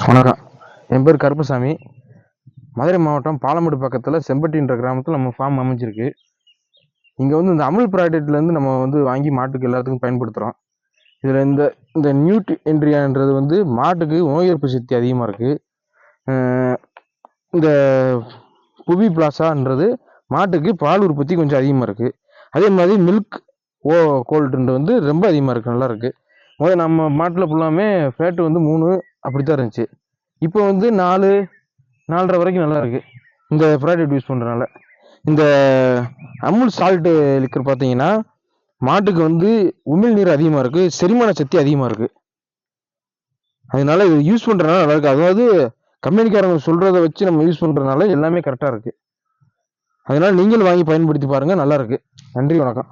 வணக்கம். என் பேர் கருப்பசாமி. மதுரை மாவட்டம் பாலமேடு பக்கத்தில் செம்பட்டின்ற கிராமத்தில் நம்ம ஃபார்ம் அமைஞ்சிருக்கு. இங்கே வந்து இந்த அமுல் ப்ராடக்ட்லேருந்து நம்ம வந்து வாங்கி மாட்டுக்கு எல்லாத்துக்கும் பயன்படுத்துகிறோம். இதில் இந்த இந்த நியூட் என்ட்ரியான்றது வந்து மாட்டுக்கு நோய் எதிர்ப்பு சக்தி அதிகமாக இருக்குது. இந்த புவி பிளாசான்றது மாட்டுக்கு பால் உற்பத்தி கொஞ்சம் அதிகமாக இருக்குது. அதே மாதிரி மில்க் கோல்டுன்றது வந்து ரொம்ப அதிகமாக இருக்குது, நல்லா இருக்குது. முதல்ல நம்ம மாட்டில் ஃபுல்லாமே ஃபேட்டு வந்து 3 அப்படி தான் இருந்துச்சு. இப்போ வந்து 4, 4.5 வரைக்கும் நல்லா இருக்குது இந்த ப்ராடக்ட் யூஸ் பண்ணுறதுனால. இந்த அமுல் சால்ட்டு லிக்கர் பார்த்தீங்கன்னா மாட்டுக்கு வந்து உமிழ்நீர் அதிகமாக இருக்குது, செரிமான சக்தி அதிகமாக இருக்குது. அதனால இது யூஸ் பண்ணுறதுனால நல்லா இருக்குது. அதாவது கம்பெனிக்காரங்க சொல்கிறத வச்சு நம்ம யூஸ் பண்ணுறதுனால எல்லாமே கரெக்டாக இருக்குது. அதனால் நீங்களும் வாங்கி பயன்படுத்தி பாருங்கள், நல்லா இருக்குது. நன்றி, வணக்கம்.